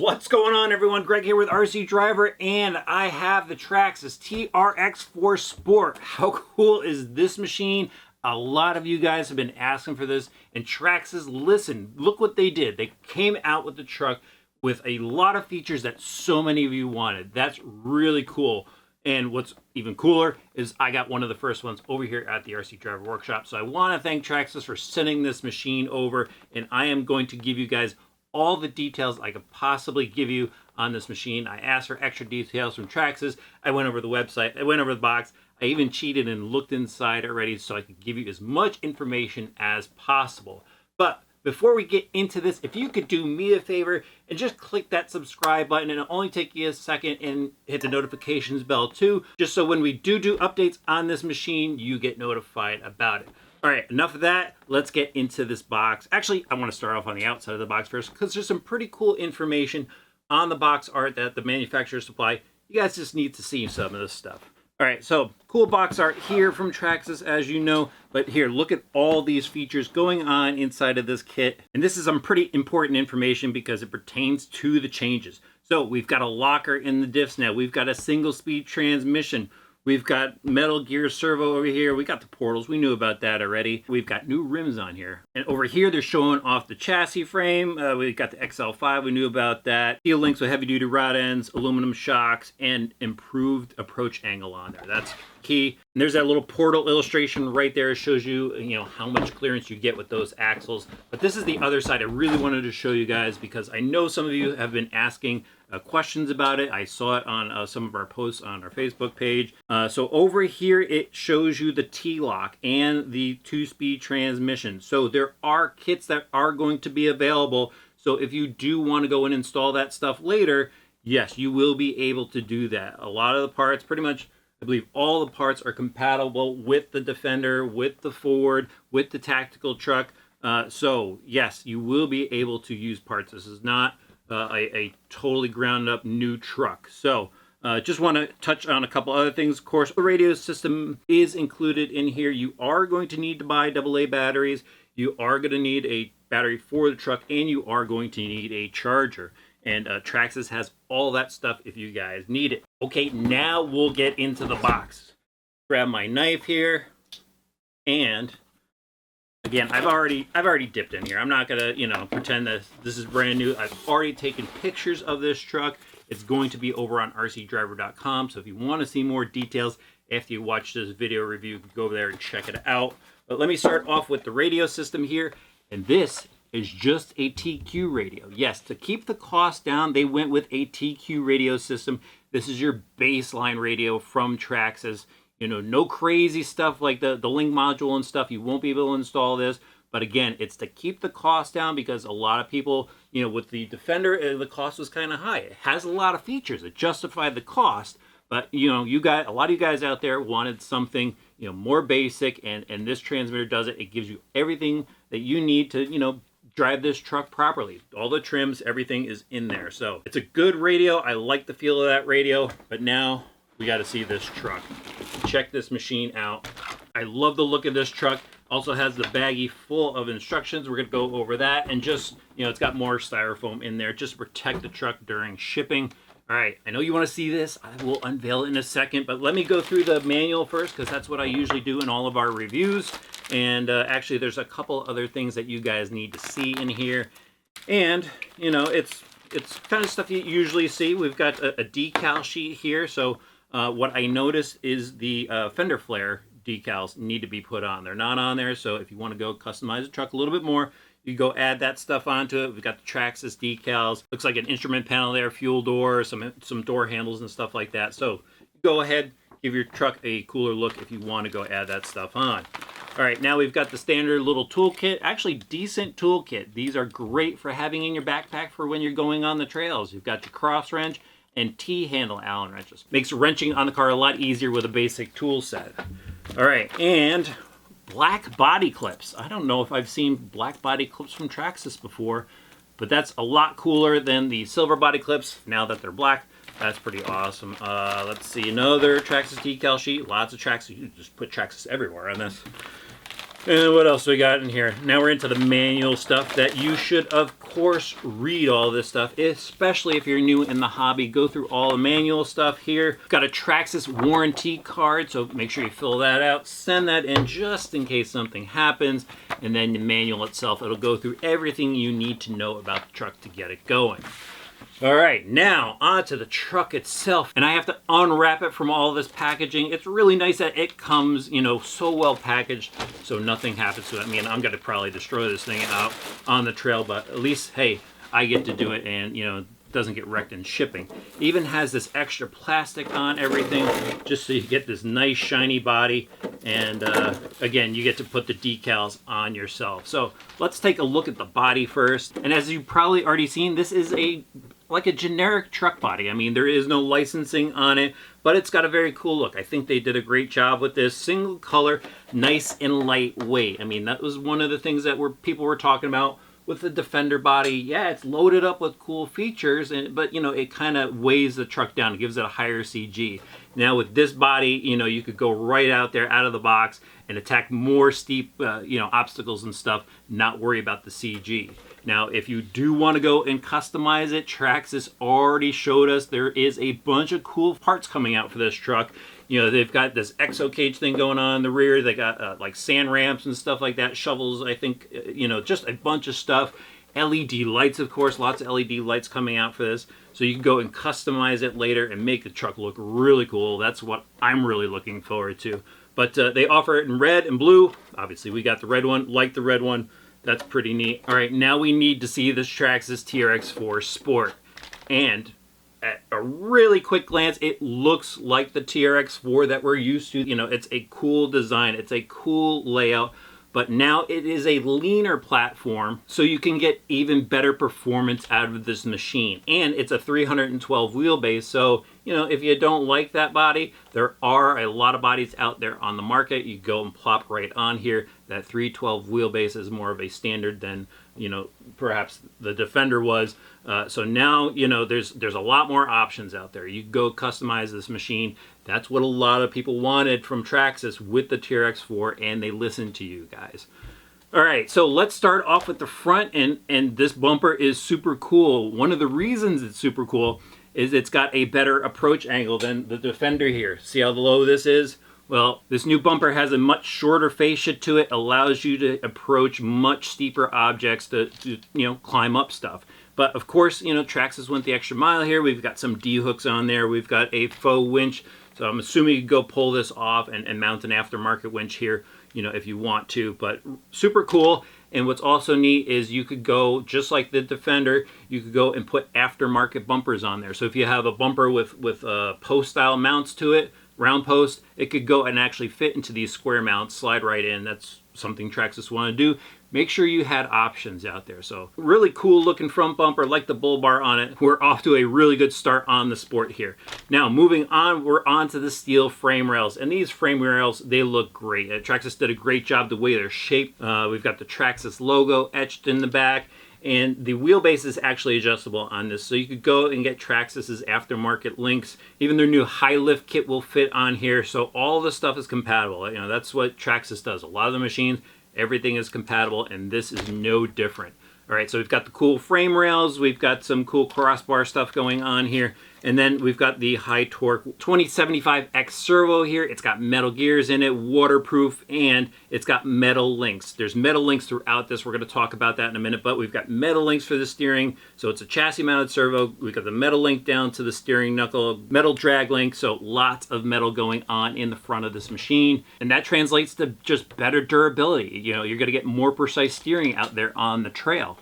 What's going on, everyone? Greg here with RC Driver, and I have the Traxxas TRX-4 Sport. How cool is this machine? A lot of you guys have been asking for this, and Traxxas, listen, look what they did. They came out with the truck with a lot of features that so many of you wanted. That's really cool. And what's even cooler is I got one of the first ones over here at the RC Driver Workshop. So I want to thank Traxxas for sending this machine over, and I am going to give you guys all the details I could possibly give you on this machine. I asked for extra details from Traxxas. I went over the website. I went over the box. I even cheated and looked inside already so I could give you as much information as possible. But before we get into this, if you could do me a favor and just click that subscribe button, and it'll only take you a second, and hit the notifications bell too, just so when we do updates on this machine, you get notified about it. All right, enough of that. Let's get into this box. Actually, I want to start off on the outside of the box first because there's some pretty cool information on the box art that the manufacturer supply. You guys just need to see some of this stuff. All right, so cool box art here from Traxxas, as you know. But here, look at all these features going on inside of this kit. And this is some pretty important information because it pertains to the changes. So we've got a locker in the diffs now. We've got a single speed transmission. We've got metal gear servo over here. We got the portals. We knew about that already. We've got new rims on here. And over here, they're showing off the chassis frame. We've got the XL5. We knew about that. Steel links with heavy-duty rod ends, aluminum shocks, and improved approach angle on there. That's key. And there's that little portal illustration right there. It shows you, how much clearance you get with those axles. But this is the other side I really wanted to show you guys because I know some of you have been asking questions about it. I saw it on some of our posts on our Facebook page. So over here, it shows you the T-lock and the 2-speed transmission. So there are kits that are going to be available. So if you do want to go and install that stuff later, yes, you will be able to do that. A lot of the parts, pretty much, I believe all the parts are compatible with the Defender, with the Ford, with the tactical truck. So yes, you will be able to use parts. This is not a totally ground up new truck. So just want to touch on a couple other things. Of course, the radio system is included in here. You are going to need to buy AA batteries. You are going to need a battery for the truck, and you are going to need a charger. And Traxxas has all that stuff if you guys need it. Okay, now we'll get into the box. Grab my knife here, and again, I've already dipped in here. I'm not gonna, pretend that this is brand new. I've already taken pictures of this truck. It's going to be over on rcdriver.com. So if you want to see more details after you watch this video review, you can go over there and check it out. But let me start off with the radio system here. And this is just a TQ radio. Yes, to keep the cost down, they went with a TQ radio system. This is your baseline radio from Traxxas. No crazy stuff like the link module and stuff. You won't be able to install this. But again, it's to keep the cost down because a lot of people, with the Defender, the cost was kind of high. It has a lot of features that justify the cost. But, a lot of you guys out there wanted something, more basic. And this transmitter does it. It gives you everything that you need to, drive this truck properly. All the trims, everything is in there. So it's a good radio. I like the feel of that radio. But now we got to see this truck. Check this machine out. I love the look of this truck. Also has the baggie full of instructions. We're going to go over that. And just, it's got more styrofoam in there just to protect the truck during shipping. All right, I know you want to see this. I will unveil it in a second, but let me go through the manual first because that's what I usually do in all of our reviews. And actually, there's a couple other things that you guys need to see in here. And, it's kind of stuff you usually see. We've got a decal sheet here. So what I noticed is the fender flare decals need to be put on. They're not on there. So if you want to go customize the truck a little bit more, you go add that stuff onto it. We've got the Traxxas decals. Looks like an instrument panel there, fuel door, some door handles and stuff like that. So go ahead, give your truck a cooler look if you want to go add that stuff on. All right, now we've got the standard little toolkit. Actually, decent toolkit. These are great for having in your backpack for when you're going on the trails. You've got your cross wrench and T-handle Allen wrenches. Makes wrenching on the car a lot easier with a basic tool set. All right, and black body clips. I don't know if I've seen black body clips from Traxxas before, but that's a lot cooler than the silver body clips now that they're black. That's pretty awesome. Let's see, another Traxxas decal sheet. Lots of Traxxas. You just put Traxxas everywhere on this. And what else we got in here? Now we're into the manual stuff that you should, of course, read all this stuff, especially if you're new in the hobby. Go through all the manual stuff here. Got a Traxxas warranty card, so make sure you fill that out. Send that in just in case something happens. And then the manual itself, it'll go through everything you need to know about the truck to get it going. All right, now onto the truck itself, and I have to unwrap it from all this packaging. It's really nice that it comes, you know, so well packaged, so nothing happens to it. I mean, I'm gonna probably destroy this thing out on the trail, but at least, hey, I get to do it, and you know, it doesn't get wrecked in shipping. It even has this extra plastic on everything, just so you get this nice shiny body, and again, you get to put the decals on yourself. So let's take a look at the body first, and as you've probably already seen, this is like a generic truck body. I mean, there is no licensing on it, but it's got a very cool look. I think they did a great job with this. Single color, nice and lightweight. I mean, that was one of the things that people were talking about with the Defender body. Yeah, it's loaded up with cool features, but you know, it kind of weighs the truck down. It gives it a higher CG. Now with this body, you know, you could go right out there out of the box and attack more steep, you know, obstacles and stuff, not worry about the CG. Now, if you do want to go and customize it, Traxxas already showed us there is a bunch of cool parts coming out for this truck. You know, they've got this exo cage thing going on in the rear. They got like sand ramps and stuff like that, shovels, I think, you know, just a bunch of stuff. LED lights, of course, lots of LED lights coming out for this. So you can go and customize it later and make the truck look really cool. That's what I'm really looking forward to. But they offer it in red and blue. Obviously, we got the red one, like the red one. That's pretty neat. All right, now we need to see this Traxxas TRX-4 Sport. And at a really quick glance, it looks like the TRX-4 that we're used to. You know, it's a cool design. It's a cool layout. But now it is a leaner platform, so you can get even better performance out of this machine. And it's a 312 wheelbase, so you know, if you don't like that body, there are a lot of bodies out there on the market. You go and plop right on here. That 312 wheelbase is more of a standard than, you know, perhaps the Defender was. So now, you know, there's a lot more options out there. You go customize this machine. That's what a lot of people wanted from Traxxas with the TRX-4, and they listened to you guys. All right, so let's start off with the front, and this bumper is super cool. One of the reasons it's super cool is it's got a better approach angle than the Defender here. See how low this is? Well, this new bumper has a much shorter fascia to it, allows you to approach much steeper objects to you know, climb up stuff. But of course, you know, Traxxas went the extra mile here. We've got some D-hooks on there. We've got a faux winch. So I'm assuming you can go pull this off and mount an aftermarket winch here, you know, if you want to. But super cool. And what's also neat is you could go, just like the Defender, you could go and put aftermarket bumpers on there. So if you have a bumper with post-style mounts to it, round post, it could go and actually fit into these square mounts, slide right in. That's something Traxxas want to do. Make sure you had options out there. So really cool looking front bumper, like the bull bar on it. We're off to a really good start on the Sport here. Now moving on, we're on to the steel frame rails. And these frame rails, they look great. Traxxas did a great job the way they're shaped. We've got the Traxxas logo etched in the back. And the wheelbase is actually adjustable on this. So you could go and get Traxxas's aftermarket links. Even their new high lift kit will fit on here. So all the stuff is compatible. You know, that's what Traxxas does. A lot of the machines, everything is compatible, and this is no different. All right, so we've got the cool frame rails. We've got some cool crossbar stuff going on here. And then we've got the high torque 2075X servo here. It's got metal gears in it, waterproof, and it's got metal links. There's metal links throughout this. We're going to talk about that in a minute, but we've got metal links for the steering. So it's a chassis mounted servo. We've got the metal link down to the steering knuckle, metal drag link. So lots of metal going on in the front of this machine. And that translates to just better durability. You know, you're going to get more precise steering out there on the trail.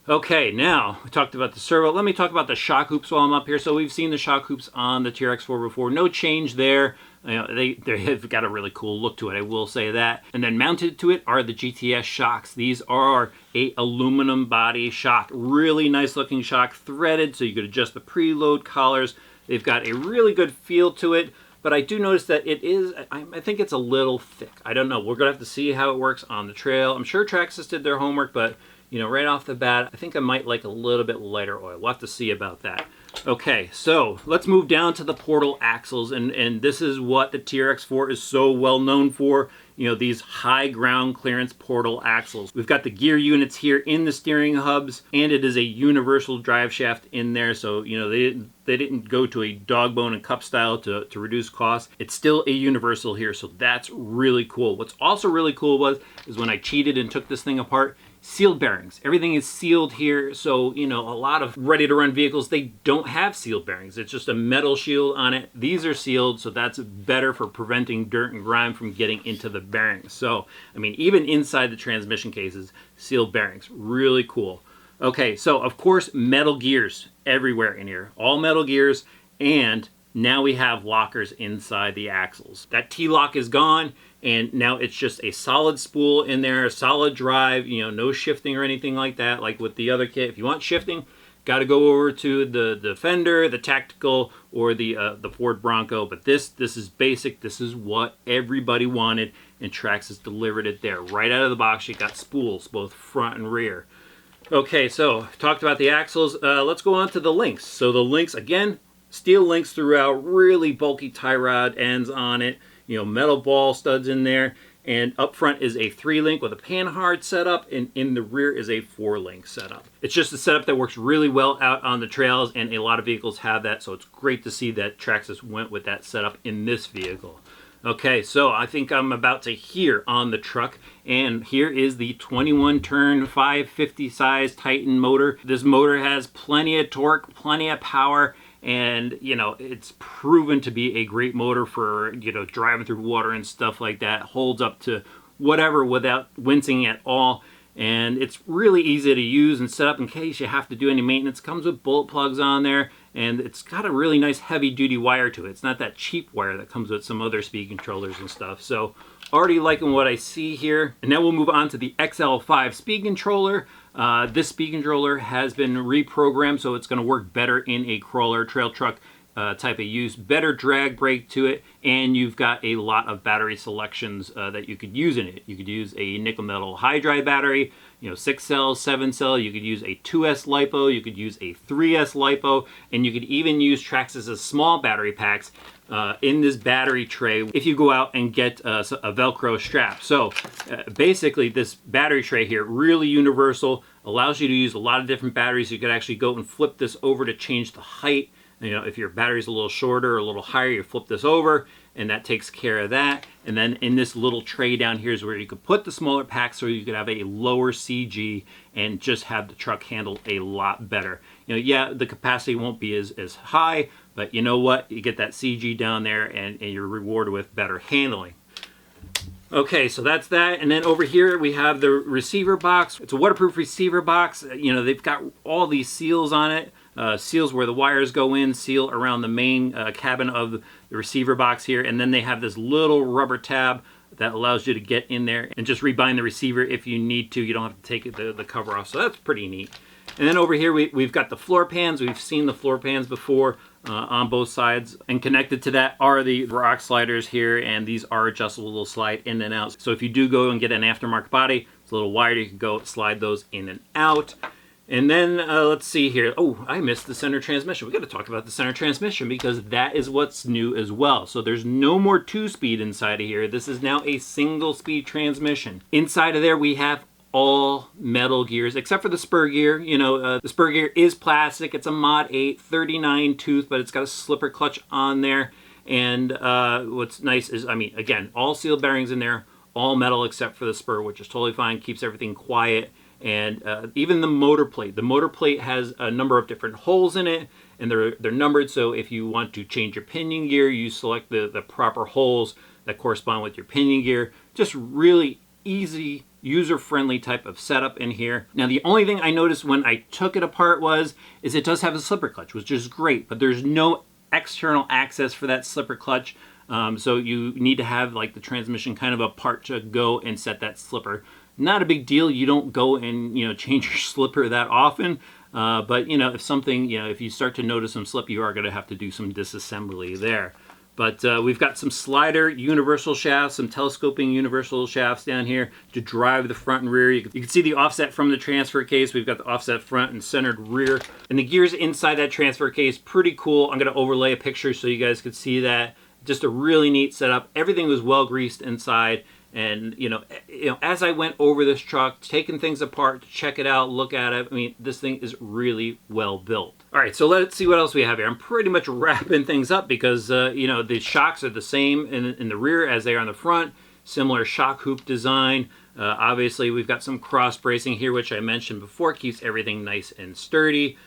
Okay, now we talked about the servo. Let me talk about the shock hoops while I'm up here. So we've seen the shock hoops on the TRX-4 before. No change there. You know, they've got a really cool look to it, I will say that. And then mounted to it are the GTS shocks. These are a aluminum body shock. Really nice looking shock, threaded, so you could adjust the preload collars. They've got a really good feel to it. But I do notice that it is, I think it's a little thick. I don't know. We're going to have to see how it works on the trail. I'm sure Traxxas did their homework, but you know, right off the bat, I think I might like a little bit lighter oil. We'll have to see about that. Okay, so let's move down to the portal axles, and this is what the TRX-4 is so well known for. you know, these high ground clearance portal axles. We've got the gear units here in the steering hubs, and it is a universal drive shaft in there. So, you know, they didn't go to a dog bone and cup style to reduce costs. It's still a universal here, so that's really cool. What's also really cool is when I cheated and took this thing apart, sealed bearings. Everything is sealed here, so, you know, a lot of ready-to-run vehicles, they don't have sealed bearings. It's just a metal shield on it. These are sealed, so that's better for preventing dirt and grime from getting into the bearings. So, I mean, even inside the transmission cases, sealed bearings. Really cool. Okay, so of course, metal gears everywhere in here. All metal gears, and now we have lockers inside the axles. That T-lock is gone, and now it's just a solid spool in there, a solid drive, you know, no shifting or anything like that, like with the other kit. If you want shifting, got to go over to the Defender, the Tactical, or the Ford Bronco. But this is basic. This is what everybody wanted, and Traxxas delivered it there. Right out of the box, you got spools, both front and rear. Okay, so talked about the axles. Let's go on to the links. So the links, again, steel links throughout, really bulky tie rod ends on it, you know, metal ball studs in there, and up front is a 3-link with a panhard setup, and in the rear is a 4-link setup. It's just a setup that works really well out on the trails, and a lot of vehicles have that, so it's great to see that Traxxas went with that setup in this vehicle. Okay, so I think I'm about to hear on the truck, and here is the 21-turn 550 size Titan motor. This motor has plenty of torque, plenty of power, and, you know, it's proven to be a great motor for, you know, driving through water and stuff like that. Holds up to whatever without wincing at all. And it's really easy to use and set up in case you have to do any maintenance. Comes with bullet plugs on there, and it's got a really nice heavy-duty wire to it. It's not that cheap wire that comes with some other speed controllers and stuff. So already liking what I see here. And now we'll move on to the XL5 speed controller. This speed controller has been reprogrammed, so it's going to work better in a crawler trail truck type of use. Better drag brake to it, and you've got a lot of battery selections that you could use in it. You could use a nickel metal hydride battery, you know, 6 cells, 7 cell. You could use a 2S LiPo. You could use a 3S LiPo, and you could even use Traxxas' small battery packs in this battery tray if you go out and get a Velcro strap. So basically, this battery tray here, really universal, allows you to use a lot of different batteries. You could actually go and flip this over to change the height. You know, if your battery's a little shorter or a little higher, you flip this over, and that takes care of that. And then in this little tray down here is where you could put the smaller pack, so you could have a lower CG and just have the truck handle a lot better. You know, yeah, the capacity won't be as high, but you know what? You get that CG down there, and you're rewarded with better handling. Okay, so that's that. And then over here we have the receiver box. It's a waterproof receiver box. You know, they've got all these seals on it. Seals where the wires go in, seal around the main cabin of the receiver box here, and then they have this little rubber tab that allows you to get in there and just rebind the receiver if you need to. You don't have to take the cover off, so that's pretty neat. And then over here we've got the floor pans. We've seen the floor pans before on both sides, and connected to that are the rock sliders here, and these are adjustable, little slide in and out. So if you do go and get an aftermarket body, it's a little wider, you can go slide those in and out. And then let's see here. Oh, I missed the center transmission. We got to talk about the center transmission because that is what's new as well. So there's no more 2-speed inside of here. This is now a single-speed transmission. Inside of there we have all metal gears except for the spur gear. You know, the spur gear is plastic. It's a Mod 8 39 tooth, but it's got a slipper clutch on there. And what's nice is, I mean, again, all sealed bearings in there, all metal except for the spur, which is totally fine. Keeps everything quiet. And even the motor plate. The motor plate has a number of different holes in it, and they're numbered. So if you want to change your pinion gear, you select the proper holes that correspond with your pinion gear. Just really easy, user-friendly type of setup in here. Now, the only thing I noticed when I took it apart is it does have a slipper clutch, which is great, but there's no external access for that slipper clutch. So you need to have like the transmission kind of apart to go and set that slipper. Not a big deal. You don't go and, you know, change your slipper that often. But, you know, if something, you know, if you start to notice some slip, you are going to have to do some disassembly there. But we've got some slider universal shafts, some telescoping universal shafts down here to drive the front and rear. You can see the offset from the transfer case. We've got the offset front and centered rear. And the gears inside that transfer case, pretty cool. I'm going to overlay a picture so you guys can see that. Just a really neat setup. Everything was well greased inside. And as I went over this truck, taking things apart to check it out, look at it, I mean, this thing is really well built. All right, so let's see what else we have here. I'm pretty much wrapping things up because the shocks are the same in the rear as they are in the front. Similar shock hoop design. Obviously, we've got some cross bracing here, which I mentioned before, keeps everything nice and sturdy.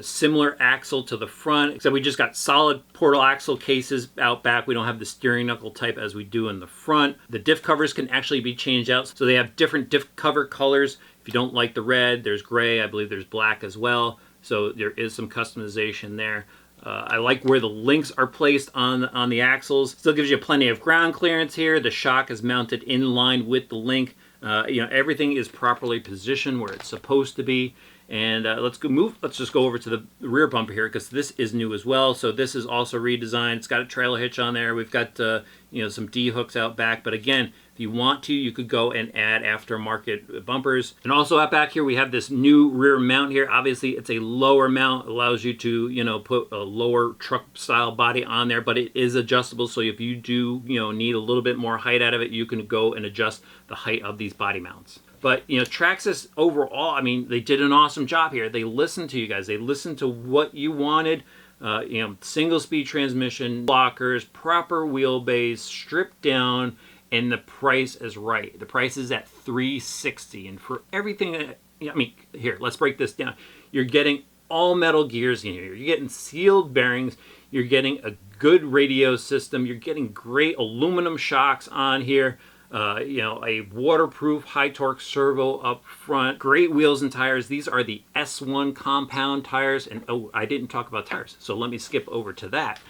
Similar axle to the front, except we just got solid portal axle cases out back. We don't have the steering knuckle type as we do in the front. The diff covers can actually be changed out, so they have different diff cover colors. If you don't like the red, there's gray. I believe there's black as well, so there is some customization there. I like where the links are placed on the axles. Still gives you plenty of ground clearance here. The shock is mounted in line with the link. Everything is properly positioned where it's supposed to be. And let's just go over to the rear bumper here, because this is new as well. So this is also redesigned. It's got a trailer hitch on there. We've got some D hooks out back. But again, if you want to, you could go and add aftermarket bumpers. And also out back here, we have this new rear mount here. Obviously, it's a lower mount. It allows you to put a lower truck style body on there, but it is adjustable. So if you do need a little bit more height out of it, you can go and adjust the height of these body mounts. But Traxxas overall, I mean, they did an awesome job here. They listened to you guys. They listened to what you wanted. Single speed transmission, blockers, proper wheelbase, stripped down, and the price is right. The price is at $360, and for everything, here, let's break this down. You're getting all metal gears in here. You're getting sealed bearings. You're getting a good radio system. You're getting great aluminum shocks on here. A waterproof high torque servo up front, great wheels and tires. These are the S1 compound tires, and I didn't talk about tires, so let me skip over to that.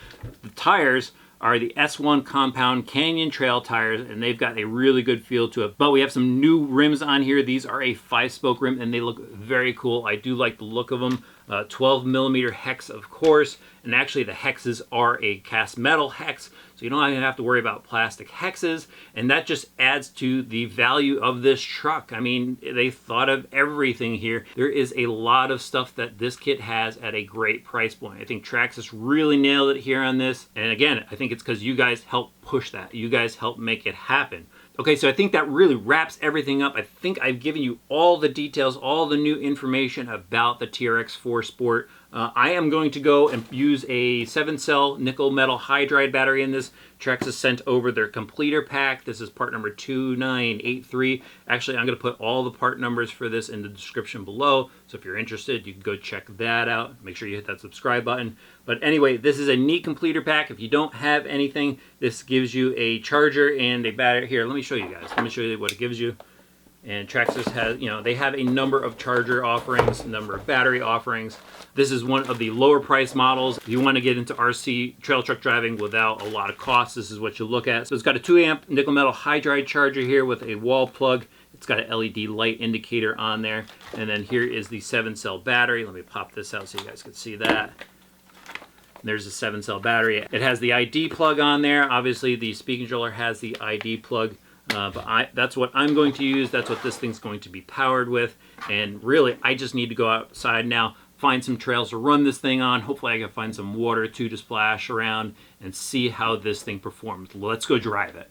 The tires are the S1 compound Canyon Trail tires, and they've got a really good feel to it. But we have some new rims on here. These are a 5-spoke rim, and they look very cool. I do like the look of them. 12mm hex, of course, and actually the hexes are a cast metal hex, so you don't even have to worry about plastic hexes, and that just adds to the value of this truck. I mean, they thought of everything here. There is a lot of stuff that this kit has at a great price point. I think Traxxas really nailed it here on this, and again, I think it's because you guys helped push that. You guys helped make it happen. Okay, so I think that really wraps everything up. I think I've given you all the details, all the new information about the TRX-4 Sport. I am going to go and use a 7-cell nickel metal hydride battery in this. Traxxas sent over their completer pack. This is part number 2983. Actually, I'm going to put all the part numbers for this in the description below. So if you're interested, you can go check that out. Make sure you hit that subscribe button. But anyway, this is a neat completer pack. If you don't have anything, this gives you a charger and a battery. Here, let me show you guys. Let me show you what it gives you. And Traxxas has, they have a number of charger offerings, a number of battery offerings. This is one of the lower price models. If you want to get into RC trail truck driving without a lot of cost, this is what you look at. So it's got a 2-amp nickel metal hydride charger here with a wall plug. It's got an LED light indicator on there. And then here is the 7-cell battery. Let me pop this out so you guys can see that. There's a 7-cell battery. It has the ID plug on there. Obviously, the speed controller has the ID plug. But that's what I'm going to use. That's what this thing's going to be powered with. And really, I just need to go outside now, find some trails to run this thing on. Hopefully I can find some water too to splash around and see how this thing performs. Let's go drive it.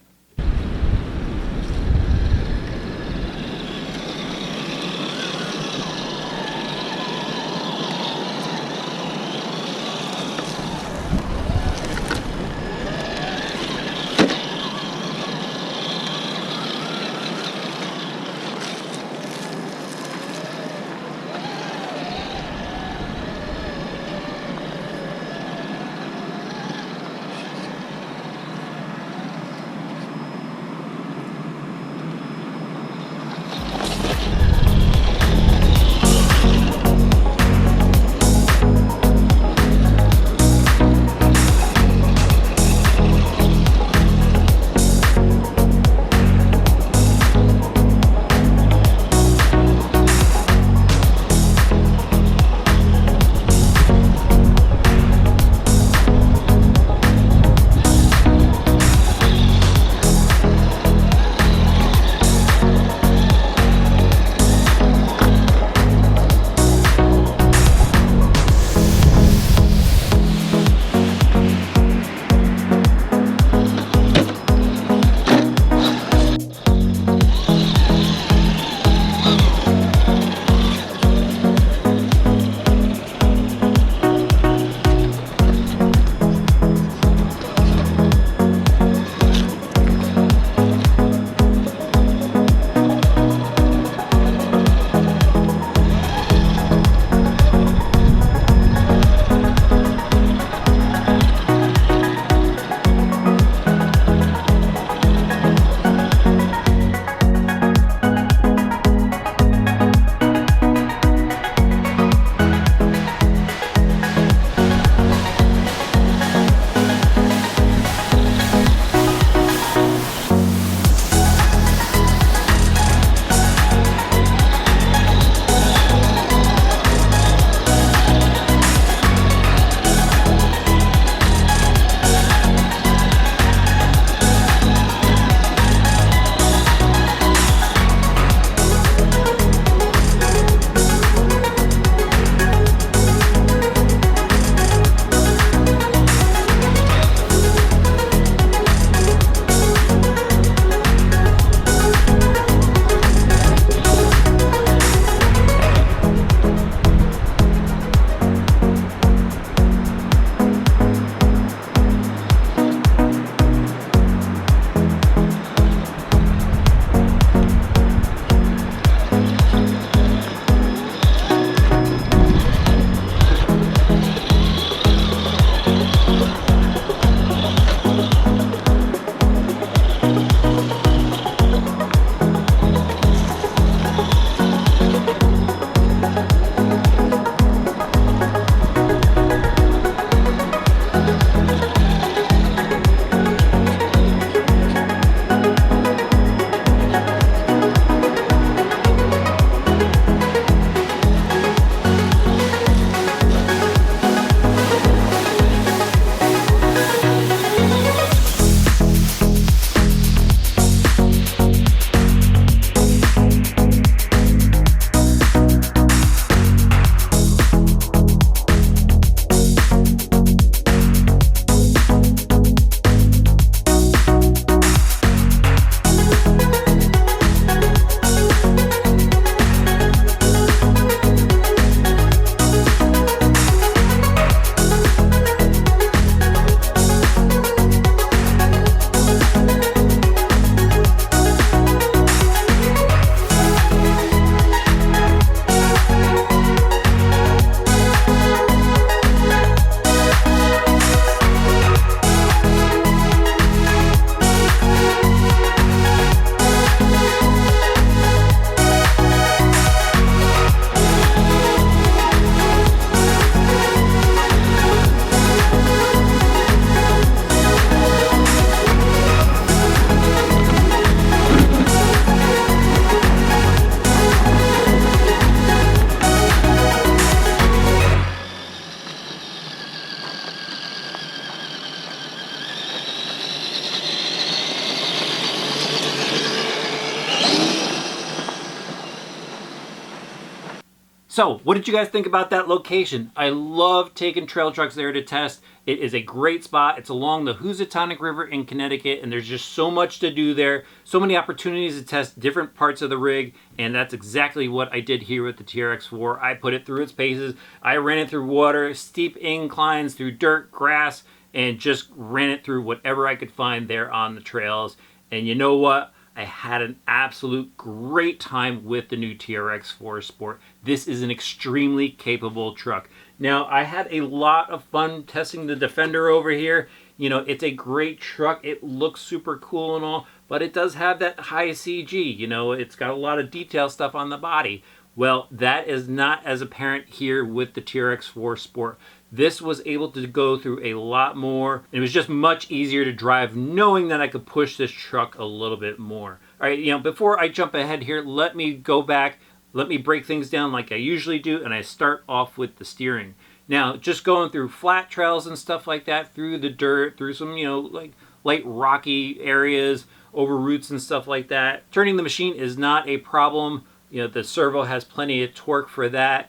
So what did you guys think about that location? I love taking trail trucks there to test. It is a great spot. It's along the Housatonic River in Connecticut, and there's just so much to do there. So many opportunities to test different parts of the rig, and that's exactly what I did here with the TRX-4. I put it through its paces. I ran it through water, steep inclines, through dirt, grass, and just ran it through whatever I could find there on the trails. And you know what? I had an absolute great time with the new TRX-4 Sport. This is an extremely capable truck. Now, I had a lot of fun testing the Defender over here. You know, it's a great truck. It looks super cool and all, but it does have that high CG. You know, it's got a lot of detail stuff on the body. Well, that is not as apparent here with the TRX-4 Sport. This was able to go through a lot more. It was just much easier to drive knowing that I could push this truck a little bit more. All right, you know, before I jump ahead here, let me go back. Let me break things down like I usually do, and I start off with the steering. Now, just going through flat trails and stuff like that, through the dirt, through some, you know, like light rocky areas, over roots and stuff like that. Turning the machine is not a problem. You know, the servo has plenty of torque for that.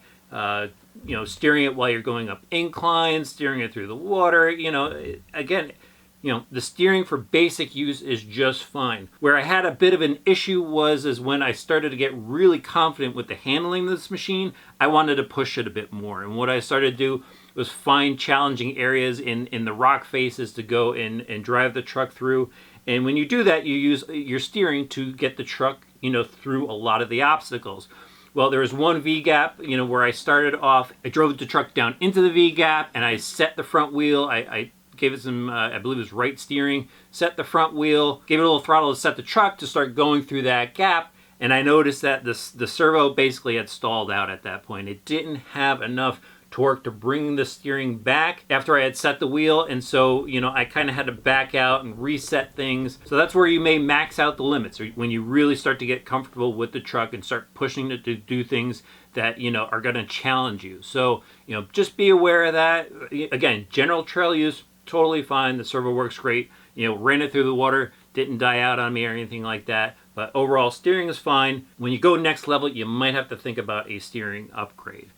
You know, steering it while you're going up inclines, steering it through the water, you know, again, you know, the steering for basic use is just fine. Where I had a bit of an issue was when I started to get really confident with the handling of this machine, I wanted to push it a bit more. And what I started to do was find challenging areas in the rock faces to go in and drive the truck through. And when you do that, you use your steering to get the truck, you know, through a lot of the obstacles. Well, there was one V-gap, you know, where I started off, I drove the truck down into the V-gap and I set the front wheel. I gave it some, I believe it was right steering, set the front wheel, gave it a little throttle to set the truck to start going through that gap. And I noticed that the servo basically had stalled out at that point. It didn't have enough torque to bring the steering back after I had set the wheel, and so, you know, I kind of had to back out and reset things. So that's where you may max out the limits, or when you really start to get comfortable with the truck and start pushing it to do things that, you know, are going to challenge you. So, you know, just be aware of that. Again, general trail use, totally fine. The servo works great. You know, ran it through the water, didn't die out on me or anything like that. But overall, steering is fine. When you go next level, you might have to think about a steering upgrade.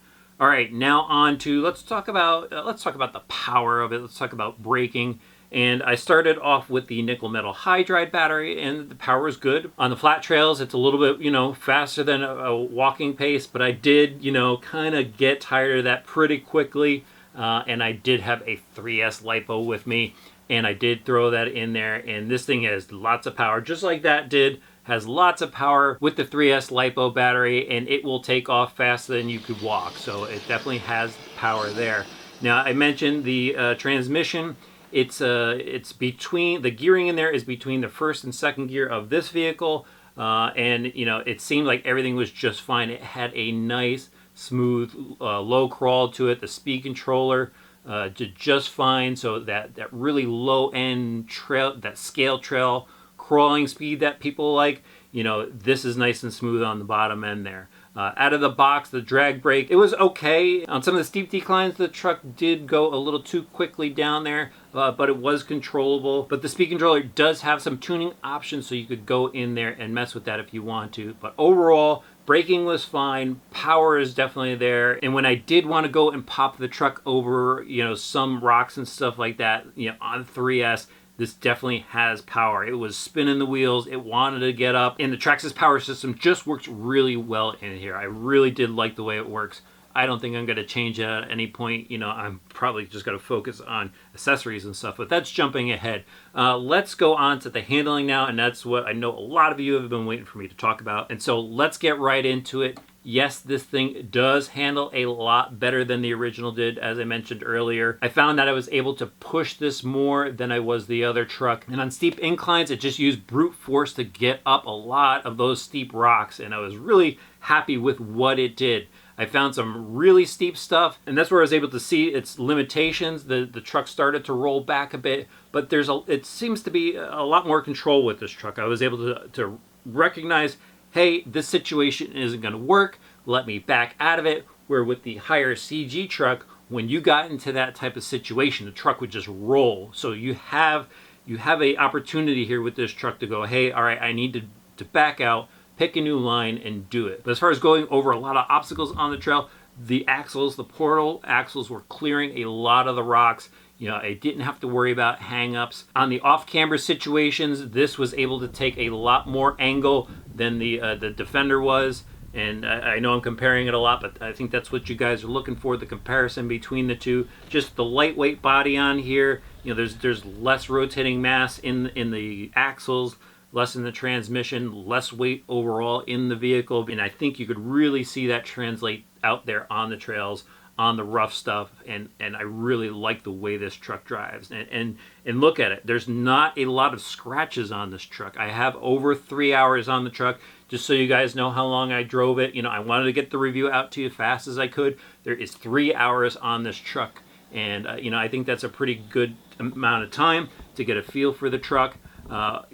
All right, now on to, let's talk about the power of it. Let's talk about braking. And I started off with the nickel metal hydride battery, and the power is good. On the flat trails, it's a little bit, you know, faster than a walking pace, but I did, you know, kind of get tired of that pretty quickly. And I did have a 3S LiPo with me, and I did throw that in there, and this thing has lots of power, just like that did. Has lots of power with the 3S LiPo battery, and it will take off faster than you could walk. So it definitely has power there. Now, I mentioned the transmission. It's between, the gearing in there is between the first and second gear of this vehicle. And, you know, it seemed like everything was just fine. It had a nice, smooth, low crawl to it. The speed controller did just fine. So that really low end trail, that scale trail, crawling speed that people like, you know, this is nice and smooth on the bottom end there. Out of the box, the drag brake, it was okay. On some of the steep declines, the truck did go a little too quickly down there, but it was controllable. But the speed controller does have some tuning options, so you could go in there and mess with that if you want to. But overall, braking was fine. Power is definitely there. And when I did want to go and pop the truck over, you know, some rocks and stuff like that, you know, on 3S, this definitely has power. It was spinning the wheels. It wanted to get up. And the Traxxas power system just works really well in here. I really did like the way it works. I don't think I'm going to change it at any point. You know, I'm probably just going to focus on accessories and stuff, but that's jumping ahead. Let's go on to the handling now, and that's what I know a lot of you have been waiting for me to talk about. And so let's get right into it. Yes, this thing does handle a lot better than the original did, as I mentioned earlier. I found that I was able to push this more than I was the other truck. And on steep inclines, it just used brute force to get up a lot of those steep rocks, and I was really happy with what it did. I found some really steep stuff, and that's where I was able to see its limitations. The truck started to roll back a bit, but it seems to be a lot more control with this truck. I was able to recognize, hey, this situation isn't going to work. Let me back out of it. Where with the higher CG truck, when you got into that type of situation, the truck would just roll. So you have a opportunity here with this truck to go, hey, all right, I need to back out, pick a new line, and do it. But as far as going over a lot of obstacles on the trail, The axles, the portal axles, were clearing a lot of the rocks. I didn't have to worry about hang-ups. On the off-camber situations, this was able to take a lot more angle than the Defender was. And I know I'm comparing it a lot, but I think that's what you guys are looking for, the comparison between the two. Just the lightweight body on here. There's less rotating mass in the axles, less in the transmission, less weight overall in the vehicle. And I think you could really see that translate out there on the trails, on the rough stuff, and I really like the way this truck drives. And look at it. There's not a lot of scratches on this truck. I have over 3 hours on the truck, just so you guys know how long I drove it. I wanted to get the review out to you as fast as I could. There is 3 hours on this truck, and I think that's a pretty good amount of time to get a feel for the truck. Not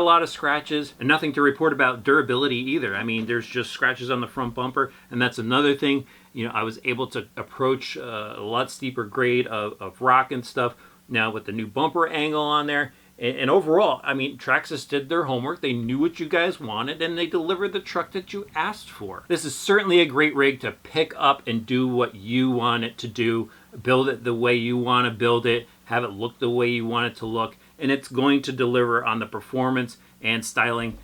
a lot of scratches, and nothing to report about durability either. I mean, there's just scratches on the front bumper, and that's another thing. I was able to approach a lot steeper grade of rock and stuff now with the new bumper angle on there. And overall, I mean, Traxxas did their homework. They knew what you guys wanted, and they delivered the truck that you asked for. This is certainly a great rig to pick up and do what you want it to do. Build it the way you want to build it. Have it look the way you want it to look. And it's going to deliver on the performance and styling,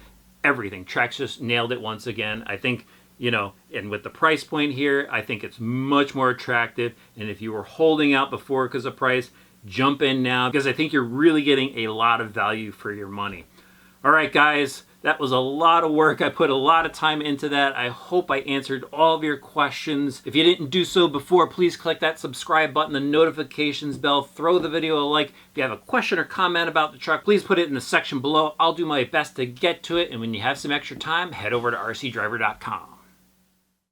everything. Traxxas nailed it once again. I think, and with the price point here, I think it's much more attractive. And if you were holding out before because of price, jump in now, because I think you're really getting a lot of value for your money. All right, guys, that was a lot of work. I put a lot of time into that. I hope I answered all of your questions. If you didn't do so before, please click that subscribe button, the notifications bell, throw the video a like. If you have a question or comment about the truck, please put it in the section below. I'll do my best to get to it. And when you have some extra time, head over to rcdriver.com.